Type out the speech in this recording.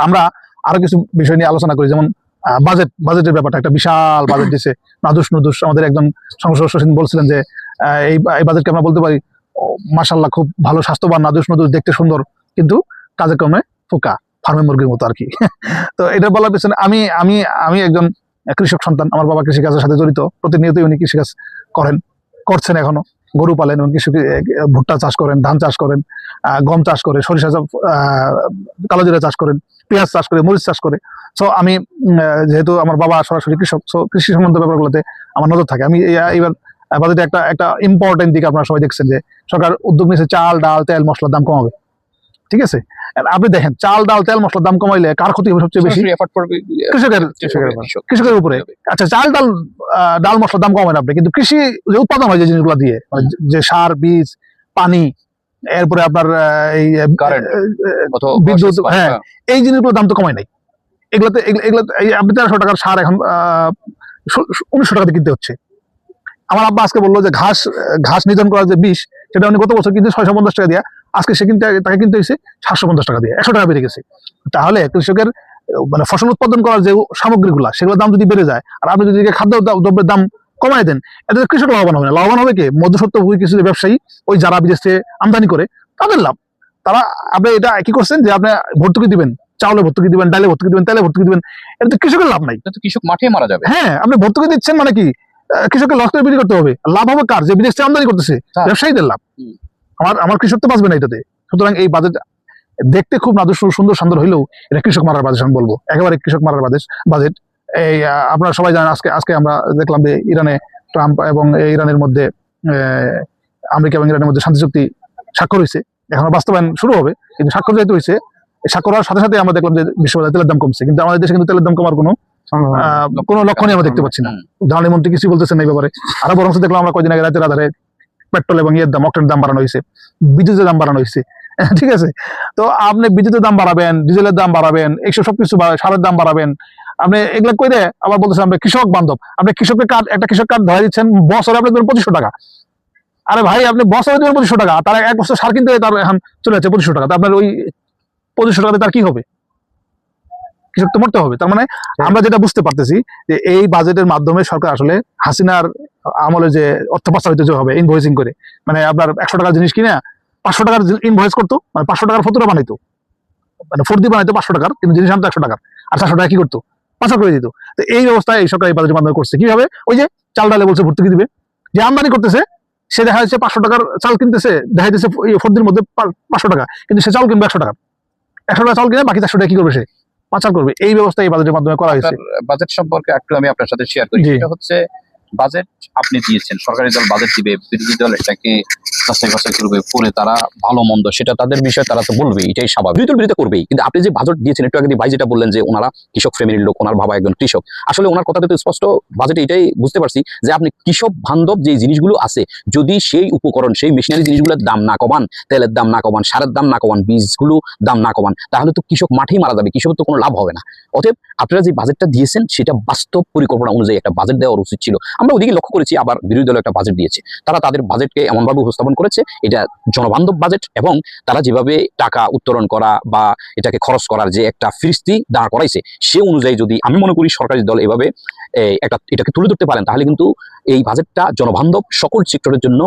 আমরা আরো কিছু বিষয় নিয়ে আলোচনা করি, যেমন বাজেটের ব্যাপারটা একটা বিশাল বাজেট দিছে। নাদুস আমাদের একজন সংসদ সদস্য বলছিলেন যে এই বাজেটকে আমরা বলতে পারি মাশাআল্লাহ খুব ভালো, স্বাস্থ্যবান, নাদুস দেখতে সুন্দর, কিন্তু কাজে কর্মে ফোকা, ফার্মে মুরগির মতো আর কি। তো এটা বলার পেছনে আমি একজন কৃষক সন্তান, আমার বাবা কৃষিকাজের সাথে জড়িত, প্রতিনিয়তই উনি কৃষিকাজ করছেন এখনো, গরু পালেন, উনি ভুট্টা চাষ করেন, ধান চাষ করেন, গম চাষ করে, সরিষা কালোজিরা চাষ করেন, পেঁয়াজ চাষ করে, মরিচ চাষ করে। সো আমি যেহেতু আমার বাবা সরাসরি কৃষক, সো কৃষি সম্বন্ধে ব্যাপারগুলোতে আমার নজর থাকে। আমি এইবার বাজেটে একটা ইম্পর্টেন্ট দিক আপনারা সবাই দেখছেন যে সরকার উদ্যোগ নিয়েছে চাল, ডাল, তেল, মশলার দাম কমাবে। ঠিক আছে, আপনি দেখেন চাল, ডাল, তেল, মশলার দাম কমাইলে কার ক্ষতি হবে সবচেয়ে বেশি? কৃষকের উপরে। আচ্ছা, চাল, ডাল, মশলার দাম কমাবেন আপনি, কিন্তু কৃষি যে উৎপাদন হয় যে জিনিসগুলো দিয়ে, যে সার, বীজ, পানি, এরপরে আপনার এই বিদ্যুৎ, হ্যাঁ, এই জিনিসগুলোর দাম তো কমায় নাই। এগুলোতে আপনি 1300 টাকার সার এখন 1900 টাকাতে কিনতে হচ্ছে। আমার আব্বা আজকে বললো যে ঘাস নিধন করার যে বিষ, সেটা উনি গত বছর কিন্তু 650 টাকা দিয়ে, আজকে তাকে কিনতে হয়েছে 750 টাকা দিয়ে, 100 টাকা বেড়ে গেছে। তাহলে কৃষকের মানে ফসল উৎপাদন করার যে সামগ্রীগুলা, সেগুলোর দাম যদি বেড়ে যায়, আর আপনি যদি খাদ্য দ্রব্যের দাম কমাই দেন, এতে কৃষক লাভবান হবে না। লাভবান হবে কে? মধ্যস্বত্বভোগী কিছু ব্যবসায়ী, ওই যারা বিদেশ থেকে আমদানি করে, তাদের লাভ। তারা আপনি এটা কি করছেন যে আপনি ভর্তুকি দিবেন, চাউলে ভর্তুকি দিবেন, ডালে ভর্তুকি দিবেন, তেলে ভর্তুকি দিবেন, এটা তো কৃষকের লাভ নাই, কৃষক মাঠে মারা যাবে। হ্যাঁ, আপনি ভর্তুকি দিচ্ছেন মানে কি? কৃষকের লস করে বিক্রি করতে হবে। লাভ হবে কার? যে বিদেশ থেকে আমদানি করতেছে, ব্যবসায়ীদের লাভ। আমার কৃষক তো বাঁচবে না এটাতে। সুতরাং এই বাজেট দেখতে খুব সুন্দর সুন্দর হইলেও এটা কৃষক মারার বাজেট, আমি বলবো একেবারে কৃষক মারার বাজেট। এই আপনারা সবাই জানেন, আজকে আমরা দেখলাম যে ইরানে ট্রাম্প এবং ইরানের মধ্যে, আমেরিকা এবং ইরানের মধ্যে শান্তি চুক্তি স্বাক্ষর হয়েছে। এখনো বাস্তবায়ন শুরু হবে, কিন্তু স্বাক্ষর যেহেতু হয়েছে, স্বাক্ষর হওয়ার সাথে সাথে আমরা দেখলাম যে বিশ্ববাজারে তেলের দাম কমছে, কিন্তু আমাদের দেশে কিন্তু তেলের দাম কমার কোনো লক্ষণই আমরা দেখতে পাচ্ছি না। জ্বালানি মন্ত্রী কিছু বলতেছেন এই ব্যাপারে। আরো বরং দেখলাম আমরা কয়েকদিন আগে রাতের আধারে পেট্রোল এবং অক্টেনের দাম বাড়ানো হয়েছে, বিদ্যুতের দাম বাড়ানো হয়েছে। ঠিক আছে, তো আপনি বিদ্যুতের দাম বাড়াবেন, ডিজেলের দাম বাড়াবেন, এইসব সবকিছু সারের দাম বাড়াবেন, আপনি এগুলা কই দেয় আবার বলতেছেন আমরা কৃষক বান্ধব। আপনি একটা কৃষক কার্ড ধরে দিচ্ছেন, বছরে আপনি দেবেন 2500 টাকা। আরে ভাই, আপনি বছরে দেবেন 2500 টাকা, তার 1 বছর সার কিনতে তার এখন চলে যাচ্ছে 2500 টাকা। আপনার ওই 2500 টাকাতে তার কি হবে? কৃষক তো মরতে হবে। তার মানে আমরা যেটা বুঝতে পারতেছি যে এই বাজেটের মাধ্যমে সরকার আসলে হাসিনার আমলে যে অর্থ পাচারিত যে হবে ইনভয়েসিং করে, মানে আপনার 100 টাকার জিনিস কিনে 500 টাকার ইনভয়েস করতো, মানে 500 টাকার ফতুরা বানাইতো, মানে ফর্দি বানাইতো 500 টাকার, কিন্তু জিনিস আনতো 100 টাকার, আর 400 টাকা কি করতো? পাচার করে দিত। তো এই ব্যবস্থায় এই সরকার এই বাজেটের মাধ্যমে করছে কিভাবে? ওই যে চাল ডালে বলছে ভর্তুকি দিবে, যে আমদানি করতেছে সে দেখা যাচ্ছে 500 টাকার চাল কিনতেছে, দেখা যাচ্ছে ফর্দির মধ্যে 500 টাকা, কিন্তু সে চাল কিনবে 100 টাকা। 100 টাকা চাল কিনে বাকি 400 টাকা কি করবে? সে পাচার করবে। এই ব্যবস্থা এই বাজেটের মাধ্যমে করা হয়েছে। বাজেট সম্পর্কে একটু আমি আপনার সাথে শেয়ার করি। সেটা হচ্ছে বাজেট আপনি দিয়েছেন, সরকারি দল বাজেট দিবে, বিরোধী দল এটাকে বাছাই করবে, পরে তারা ভালো মন্দ সেটা তাদের বিষয়, তারা তো বলবেই, এটাই স্বাভাবিক, বিরোধী দল বিরোধিতা করবেই। কিন্তু আপনি যে বাজেট দিয়েছেন, একটু আগে ভাই যেটা বললেন যে ওনারা কৃষক ফ্যামিলির লোক, ওনার বাবা একজন কৃষক, আসলে ওনার কথাতে তো স্পষ্ট বাজেটে এটাই বুঝতে পারছি যে আপনি কৃষক বান্ধব যে জিনিসগুলো আছে, যদি সেই উপকরণ, সেই মেশিনারি জিনিসগুলোর দাম না কমান, তেলের দাম না কমান, সারের দাম না কমান, বীজগুলো দাম না কমান, তাহলে তো কৃষক মাঠেই মারা যাবে, কৃষকের তো কোনো লাভ হবে না। অতএব আপনারা যে বাজেটটা দিয়েছেন সেটা বাস্তব পরিকল্পনা অনুযায়ী একটা বাজেট দেওয়ার উচিত ছিল। আমরা ওদিকে লক্ষ্য করেছি, আবার বিরোধী দল একটা বাজেট দিয়েছে, তারা তাদের বাজেটকে এমনভাবে উপস্থাপন করেছে এটা জনবান্ধব বাজেট, এবং তারা যেভাবে টাকা উত্তোলন করা বা এটাকে খরচ করার যে একটা ফিরিস্তি দাঁড় করাইছে, সে অনুযায়ী যদি আমি মনে করি সরকারি দল এভাবে এটাকে তুলে ধরতে পারেন, তাহলে কিন্তু এই বাজেটটা জনবান্ধব, সকল সেক্টরের জন্য